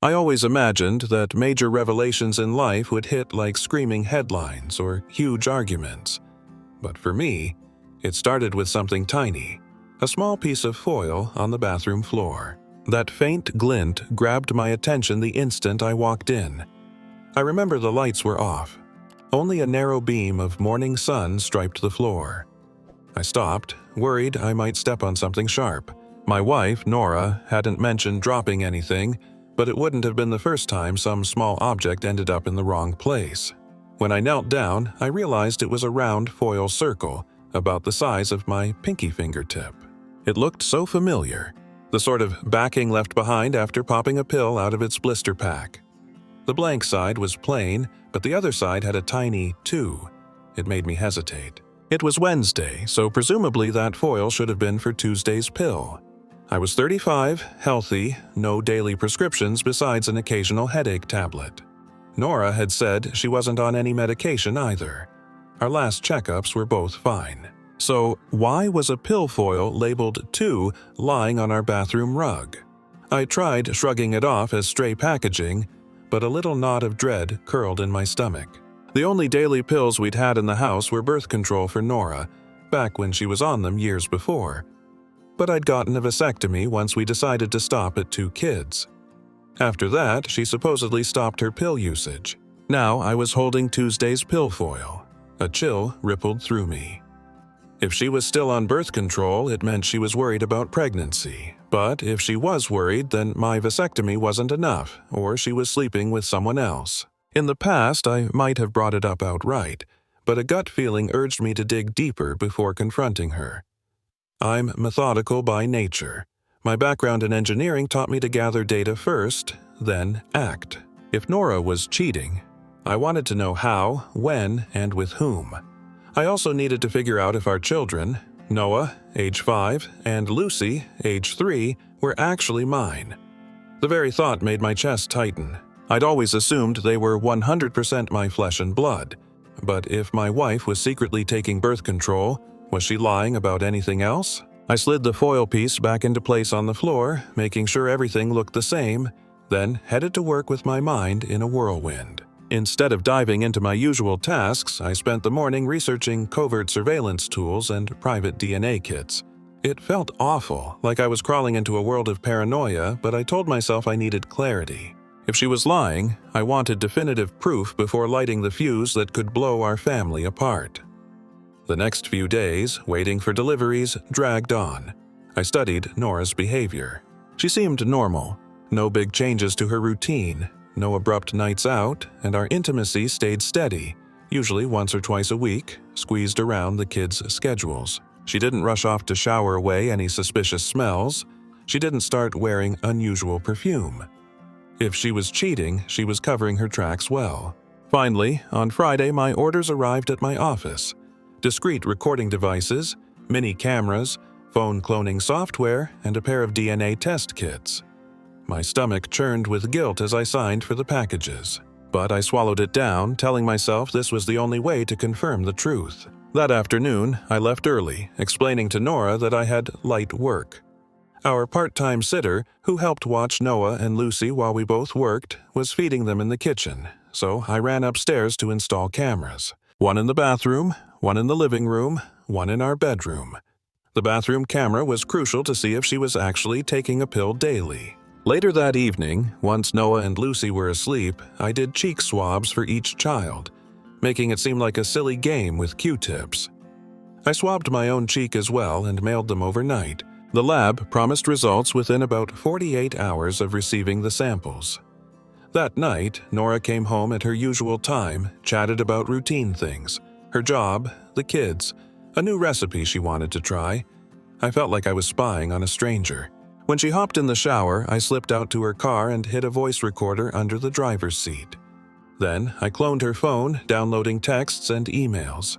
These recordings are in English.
I always imagined that major revelations in life would hit like screaming headlines or huge arguments. But for me, it started with something tiny, a small piece of foil on the bathroom floor. That faint glint grabbed my attention the instant I walked in. I remember the lights were off. Only a narrow beam of morning sun striped the floor. I stopped, worried I might step on something sharp. My wife, Nora, hadn't mentioned dropping anything, but it wouldn't have been the first time some small object ended up in the wrong place. When I knelt down, I realized it was a round foil circle, about the size of my pinky fingertip. It looked so familiar, the sort of backing left behind after popping a pill out of its blister pack. The blank side was plain, but the other side had a tiny 2. It made me hesitate. It was Wednesday, so presumably that foil should have been for Tuesday's pill. I was 35, healthy, no daily prescriptions besides an occasional headache tablet. Nora had said she wasn't on any medication either. Our last checkups were both fine. So why was a pill foil labeled 2 lying on our bathroom rug? I tried shrugging it off as stray packaging, but a little knot of dread curled in my stomach. The only daily pills we'd had in the house were birth control for Nora, back when she was on them years before. But I'd gotten a vasectomy once we decided to stop at 2 kids. After that, she supposedly stopped her pill usage. Now I was holding Tuesday's pill foil. A chill rippled through me. If she was still on birth control, it meant she was worried about pregnancy. But if she was worried, then my vasectomy wasn't enough, or she was sleeping with someone else. In the past, I might have brought it up outright, but a gut feeling urged me to dig deeper before confronting her. I'm methodical by nature. My background in engineering taught me to gather data first, then act. If Nora was cheating, I wanted to know how, when, and with whom. I also needed to figure out if our children, Noah, age 5, and Lucy, age 3, were actually mine. The very thought made my chest tighten. I'd always assumed they were 100% my flesh and blood. But if my wife was secretly taking birth control, was she lying about anything else? I slid the foil piece back into place on the floor, making sure everything looked the same, then headed to work with my mind in a whirlwind. Instead of diving into my usual tasks, I spent the morning researching covert surveillance tools and private DNA kits. It felt awful, like I was crawling into a world of paranoia, but I told myself I needed clarity. If she was lying, I wanted definitive proof before lighting the fuse that could blow our family apart. The next few days, waiting for deliveries, dragged on. I studied Nora's behavior. She seemed normal. No big changes to her routine, no abrupt nights out, and our intimacy stayed steady, usually once or twice a week, squeezed around the kids' schedules. She didn't rush off to shower away any suspicious smells. She didn't start wearing unusual perfume. If she was cheating, she was covering her tracks well. Finally, on Friday, my orders arrived at my office. Discrete recording devices, mini cameras, phone cloning software, and a pair of DNA test kits. My stomach churned with guilt as I signed for the packages. But I swallowed it down, telling myself this was the only way to confirm the truth. That afternoon, I left early, explaining to Nora that I had light work. Our part-time sitter, who helped watch Noah and Lucy while we both worked, was feeding them in the kitchen, so I ran upstairs to install cameras. One in the bathroom, one in the living room, one in our bedroom. The bathroom camera was crucial to see if she was actually taking a pill daily. Later that evening, once Noah and Lucy were asleep, I did cheek swabs for each child, making it seem like a silly game with Q-tips. I swabbed my own cheek as well and mailed them overnight. The lab promised results within about 48 hours of receiving the samples. That night, Nora came home at her usual time, chatted about routine things, her job, the kids, a new recipe she wanted to try. I felt like I was spying on a stranger. When she hopped in the shower, I slipped out to her car and hid a voice recorder under the driver's seat. Then, I cloned her phone, downloading texts and emails.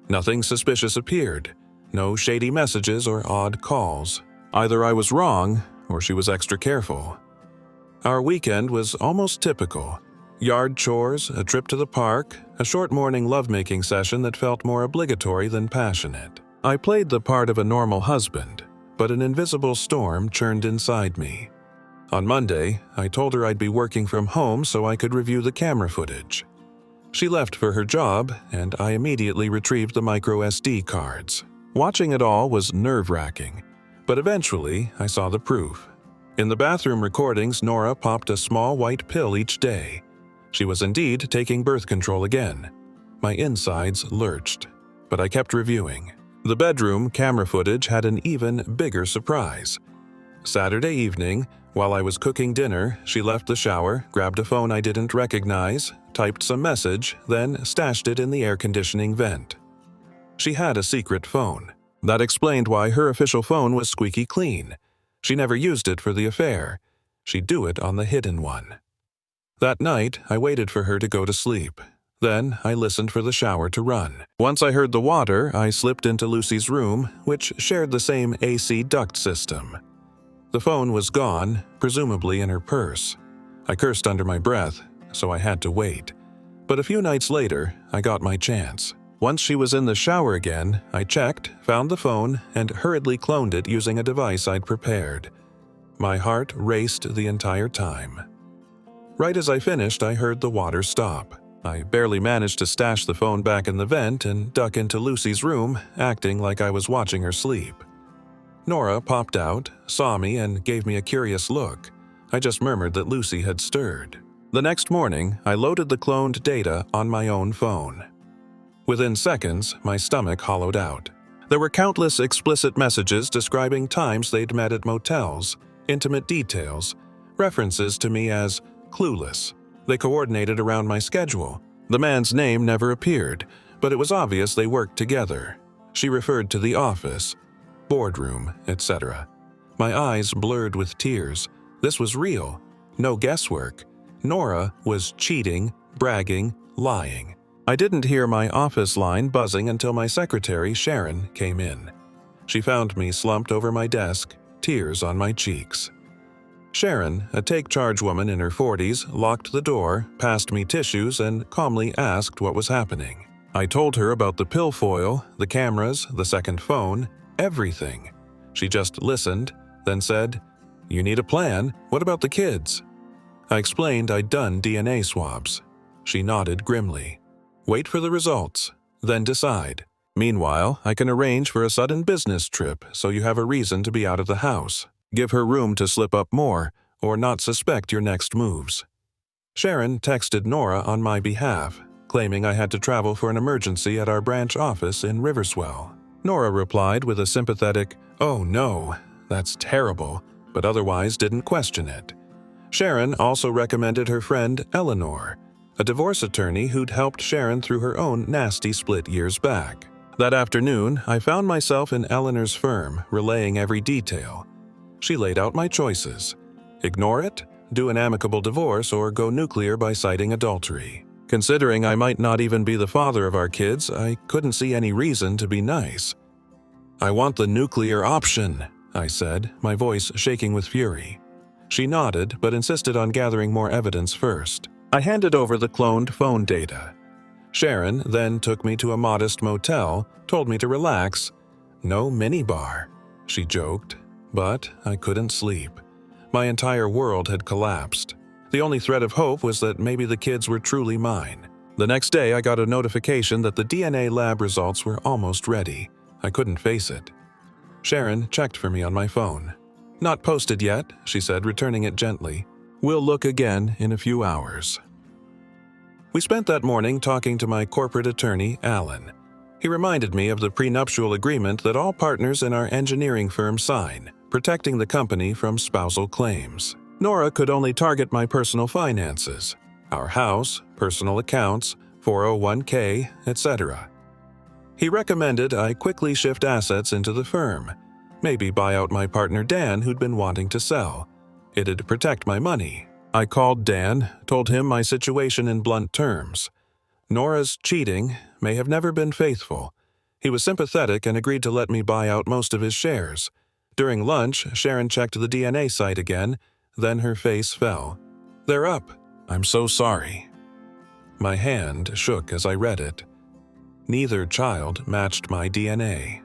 Nothing suspicious appeared. No shady messages or odd calls. Either I was wrong, or she was extra careful. Our weekend was almost typical. Yard chores, a trip to the park, a short morning lovemaking session that felt more obligatory than passionate. I played the part of a normal husband, but an invisible storm churned inside me. On Monday, I told her I'd be working from home so I could review the camera footage. She left for her job, and I immediately retrieved the micro SD cards. Watching it all was nerve-wracking, but eventually I saw the proof. In the bathroom recordings, Nora popped a small white pill each day. She was indeed taking birth control again. My insides lurched, but I kept reviewing. The bedroom camera footage had an even bigger surprise. Saturday evening, while I was cooking dinner, she left the shower, grabbed a phone I didn't recognize, typed some message, then stashed it in the air conditioning vent. She had a secret phone. That explained why her official phone was squeaky clean. She never used it for the affair. She'd do it on the hidden one. That night, I waited for her to go to sleep. Then, I listened for the shower to run. Once I heard the water, I slipped into Lucy's room, which shared the same AC duct system. The phone was gone, presumably in her purse. I cursed under my breath, so I had to wait. But a few nights later, I got my chance. Once she was in the shower again, I checked, found the phone, and hurriedly cloned it using a device I'd prepared. My heart raced the entire time. Right as I finished, I heard the water stop. I barely managed to stash the phone back in the vent and duck into Lucy's room, acting like I was watching her sleep. Nora popped out, saw me, and gave me a curious look. I just murmured that Lucy had stirred. The next morning, I loaded the cloned data on my own phone. Within seconds, my stomach hollowed out. There were countless explicit messages describing times they'd met at motels, intimate details, references to me as clueless. They coordinated around my schedule. The man's name never appeared, but it was obvious they worked together. She referred to the office, boardroom, etc. My eyes blurred with tears. This was real. No guesswork. Nora was cheating, bragging, lying. I didn't hear my office line buzzing until my secretary, Sharon, came in. She found me slumped over my desk, tears on my cheeks. Sharon, a take-charge woman in her 40s, locked the door, passed me tissues, and calmly asked what was happening. I told her about the pill foil, the cameras, the second phone, everything. She just listened, then said, "You need a plan. What about the kids?" I explained I'd done DNA swabs. She nodded grimly. "Wait for the results, then decide. Meanwhile, I can arrange for a sudden business trip so you have a reason to be out of the house. Give her room to slip up more, or not suspect your next moves." Sharon texted Nora on my behalf, claiming I had to travel for an emergency at our branch office in Riverswell. Nora replied with a sympathetic, "Oh no, that's terrible," but otherwise didn't question it. Sharon also recommended her friend Eleanor, a divorce attorney who'd helped Sharon through her own nasty split years back. That afternoon, I found myself in Eleanor's firm, relaying every detail. She laid out my choices. Ignore it, do an amicable divorce, or go nuclear by citing adultery. Considering I might not even be the father of our kids, I couldn't see any reason to be nice. "I want the nuclear option," I said, my voice shaking with fury. She nodded, but insisted on gathering more evidence first. I handed over the cloned phone data. Sharon then took me to a modest motel, told me to relax. "No minibar," she joked, but I couldn't sleep. My entire world had collapsed. The only thread of hope was that maybe the kids were truly mine. The next day, I got a notification that the DNA lab results were almost ready. I couldn't face it. Sharon checked for me on my phone. "Not posted yet," she said, returning it gently. "We'll look again in a few hours." We spent that morning talking to my corporate attorney, Alan. He reminded me of the prenuptial agreement that all partners in our engineering firm sign, protecting the company from spousal claims. Nora could only target my personal finances, our house, personal accounts, 401k, etc. He recommended I quickly shift assets into the firm, maybe buy out my partner Dan who'd been wanting to sell. It'd protect my money. I called Dan, told him my situation in blunt terms. Nora's cheating may have never been faithful. He was sympathetic and agreed to let me buy out most of his shares. During lunch, Sharon checked the DNA site again, then her face fell. "They're up. I'm so sorry." My hand shook as I read it. Neither child matched my DNA.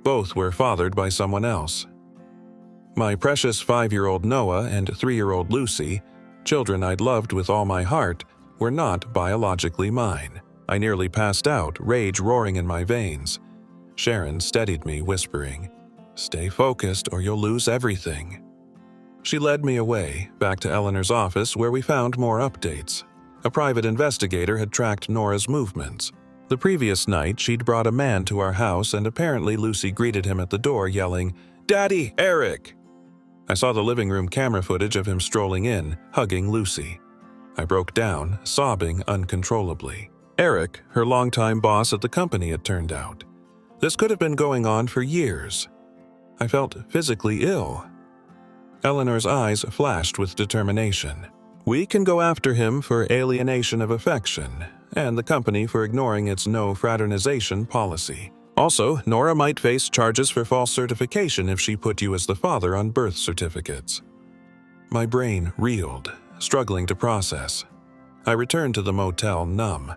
Both were fathered by someone else. My precious 5-year-old Noah and 3-year-old Lucy, children I'd loved with all my heart, were not biologically mine. I nearly passed out, rage roaring in my veins. Sharon steadied me, whispering, "Stay focused or you'll lose everything." She led me away, back to Eleanor's office where we found more updates. A private investigator had tracked Nora's movements. The previous night, she'd brought a man to our house and apparently Lucy greeted him at the door yelling, "Daddy, Eric!" I saw the living room camera footage of him strolling in, hugging Lucy. I broke down, sobbing uncontrollably. Eric, her longtime boss at the company, it turned out. This could have been going on for years. I felt physically ill. Eleanor's eyes flashed with determination. "We can go after him for alienation of affection, and the company for ignoring its no fraternization policy. Also, Nora might face charges for false certification if she put you as the father on birth certificates." My brain reeled, struggling to process. I returned to the motel numb.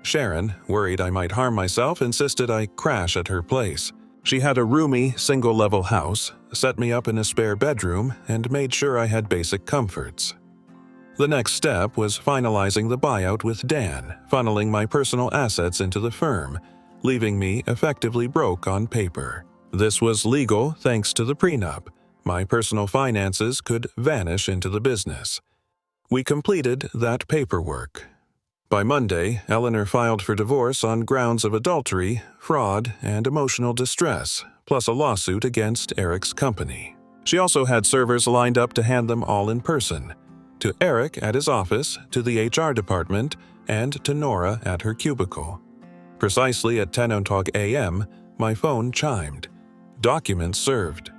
Sharon, worried I might harm myself, insisted I crash at her place. She had a roomy, single-level house, set me up in a spare bedroom, and made sure I had basic comforts. The next step was finalizing the buyout with Dan, funneling my personal assets into the firm, leaving me effectively broke on paper. This was legal thanks to the prenup. My personal finances could vanish into the business. We completed that paperwork. By Monday, Eleanor filed for divorce on grounds of adultery, fraud, and emotional distress, plus a lawsuit against Eric's company. She also had servers lined up to hand them all in person, to Eric at his office, to the HR department, and to Nora at her cubicle. Precisely at 10:00 a.m., my phone chimed. Documents served.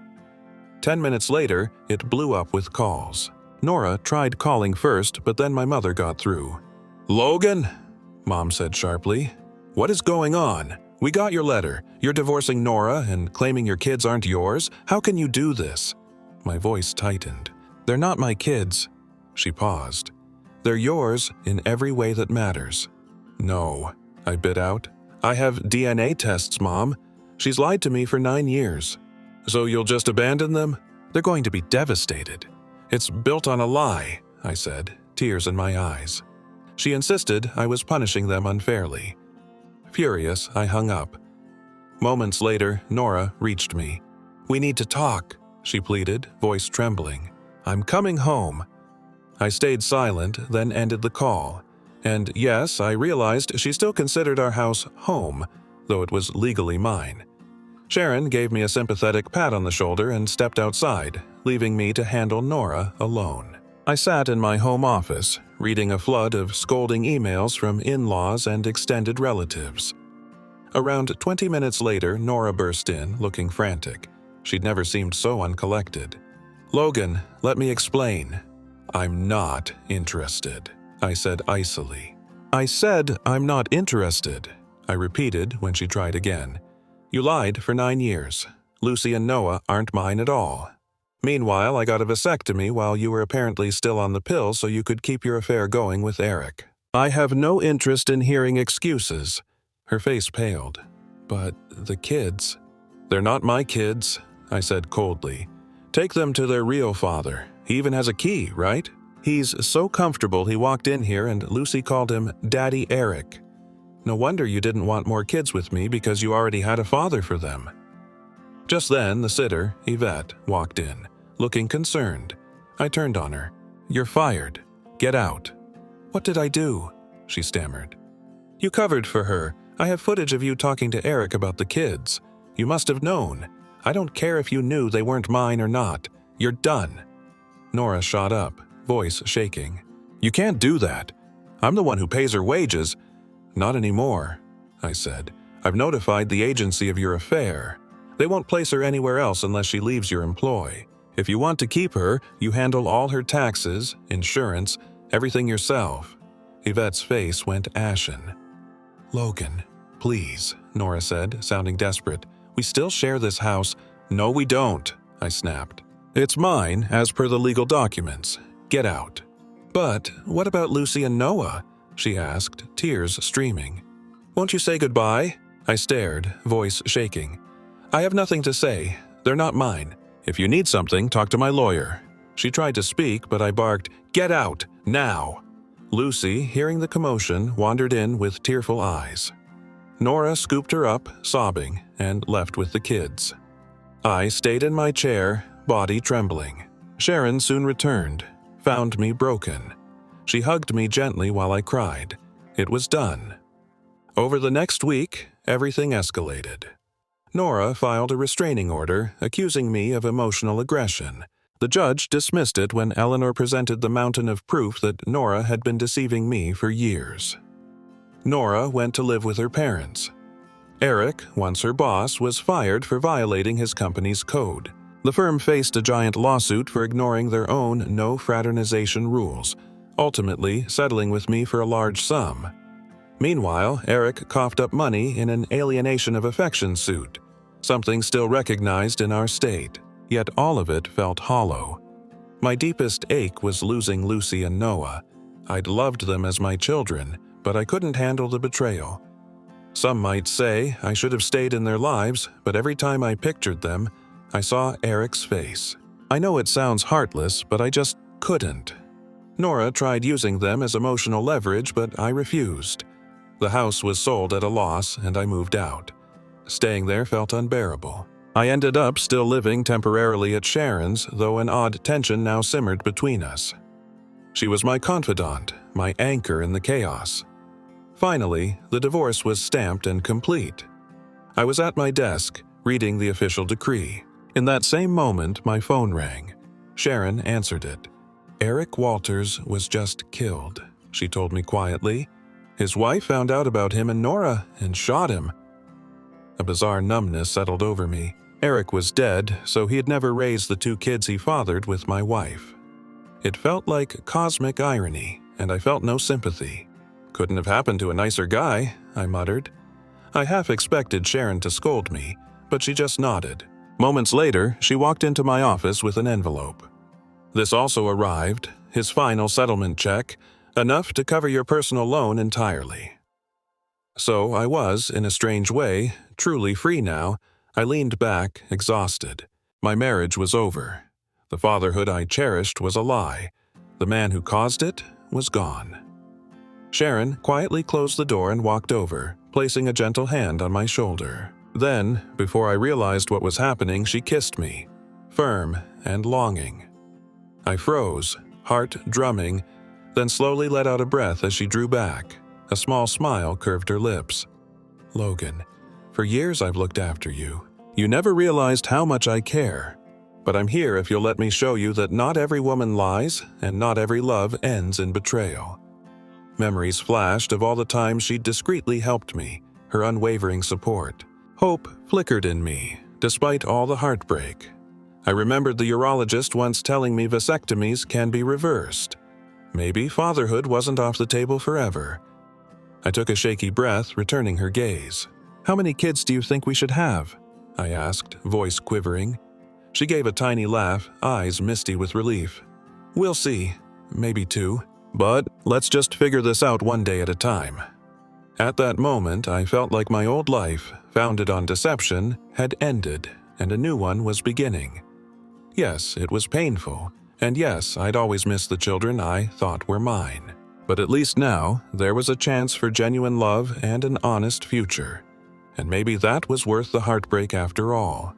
10 minutes later, it blew up with calls. Nora tried calling first, but then my mother got through. "Logan," Mom said sharply, "what is going on? We got your letter. You're divorcing Nora and claiming your kids aren't yours? How can you do this?" My voice tightened. "They're not my kids." She paused. "They're yours in every way that matters." "No," I bit out. "I have DNA tests, Mom. She's lied to me for 9 years. So you'll just abandon them? They're going to be devastated." "It's built on a lie," I said, tears in my eyes. She insisted I was punishing them unfairly. Furious, I hung up. Moments later, Nora reached me. "We need to talk," she pleaded, voice trembling. "I'm coming home." I stayed silent, then ended the call. And yes, I realized she still considered our house home, though it was legally mine. Sharon gave me a sympathetic pat on the shoulder and stepped outside, leaving me to handle Nora alone. I sat in my home office, reading a flood of scolding emails from in-laws and extended relatives. Around 20 minutes later, Nora burst in, looking frantic. She'd never seemed so uncollected. "Logan, let me explain." "I'm not interested," I said icily. "I said I'm not interested," I repeated when she tried again. "You lied for 9 years. Lucy and Noah aren't mine at all. Meanwhile, I got a vasectomy while you were apparently still on the pill so you could keep your affair going with Eric. I have no interest in hearing excuses." Her face paled. "But the kids—" "They're not my kids," I said coldly. "Take them to their real father. He even has a key, right? He's so comfortable he walked in here and Lucy called him Daddy Eric. No wonder you didn't want more kids with me because you already had a father for them." Just then, the sitter, Yvette, walked in, looking concerned. I turned on her. "You're fired. Get out." "What did I do?" she stammered. "You covered for her. I have footage of you talking to Eric about the kids. You must have known. I don't care if you knew they weren't mine or not. You're done." Nora shot up, voice shaking. "You can't do that. I'm the one who pays her wages." "Not anymore," I said. "I've notified the agency of your affair. They won't place her anywhere else unless she leaves your employ. If you want to keep her, you handle all her taxes, insurance, everything yourself." Yvette's face went ashen. "Logan, please," Nora said, sounding desperate. "We still share this house." "No, we don't," I snapped. "It's mine, as per the legal documents. Get out." "But what about Lucy and Noah?" she asked, tears streaming. "Won't you say goodbye?" I stared, voice shaking. "I have nothing to say. They're not mine. If you need something, talk to my lawyer. She tried to speak, but I barked, "Get out, now!" Lucy, hearing the commotion, wandered in with tearful eyes. Nora scooped her up, sobbing, and left with the kids. I stayed in my chair, body trembling. Sharon soon returned, found me broken. She hugged me gently while I cried. It was done. Over the next week, everything escalated. Nora filed a restraining order accusing me of emotional aggression. The judge dismissed it when Eleanor presented the mountain of proof that Nora had been deceiving me for years. Nora went to live with her parents. Eric, once her boss, was fired for violating his company's code. The firm faced a giant lawsuit for ignoring their own no fraternization rules, ultimately settling with me for a large sum. Meanwhile, Eric coughed up money in an alienation of affection suit, something still recognized in our state, yet all of it felt hollow. My deepest ache was losing Lucy and Noah. I'd loved them as my children, but I couldn't handle the betrayal. Some might say I should have stayed in their lives, but every time I pictured them, I saw Eric's face. I know it sounds heartless, but I just couldn't. Nora tried using them as emotional leverage, but I refused. The house was sold at a loss, and I moved out. Staying there felt unbearable. I ended up still living temporarily at Sharon's, though an odd tension now simmered between us. She was my confidant, my anchor in the chaos. Finally, the divorce was stamped and complete. I was at my desk, reading the official decree. In that same moment, my phone rang. Sharon answered it. "Eric Walters was just killed," she told me quietly. "His wife found out about him and Nora and shot him." A bizarre numbness settled over me. Eric was dead, so he had never raised the 2 kids he fathered with my wife. It felt like cosmic irony, and I felt no sympathy. "Couldn't have happened to a nicer guy," I muttered. I half expected Sharon to scold me, but she just nodded. Moments later, she walked into my office with an envelope. "This also arrived, his final settlement check, enough to cover your personal loan entirely." So I was, in a strange way, truly free now. I leaned back, exhausted. My marriage was over. The fatherhood I cherished was a lie. The man who caused it was gone. Sharon quietly closed the door and walked over, placing a gentle hand on my shoulder. Then, before I realized what was happening, she kissed me, firm and longing. I froze, heart drumming, then slowly let out a breath as she drew back. A small smile curved her lips. "Logan, for years I've looked after you. You never realized how much I care. But I'm here if you'll let me show you that not every woman lies, and not every love ends in betrayal." Memories flashed of all the times she'd discreetly helped me, her unwavering support. Hope flickered in me, despite all the heartbreak. I remembered the urologist once telling me vasectomies can be reversed. Maybe fatherhood wasn't off the table forever. I took a shaky breath, returning her gaze. "How many kids do you think we should have?" I asked, voice quivering. She gave a tiny laugh, eyes misty with relief. "We'll see. Maybe 2. But let's just figure this out one day at a time." At that moment, I felt like my old life, founded on deception, had ended, and a new one was beginning. Yes, it was painful, and yes, I'd always missed the children I thought were mine. But at least now, there was a chance for genuine love and an honest future. And maybe that was worth the heartbreak after all.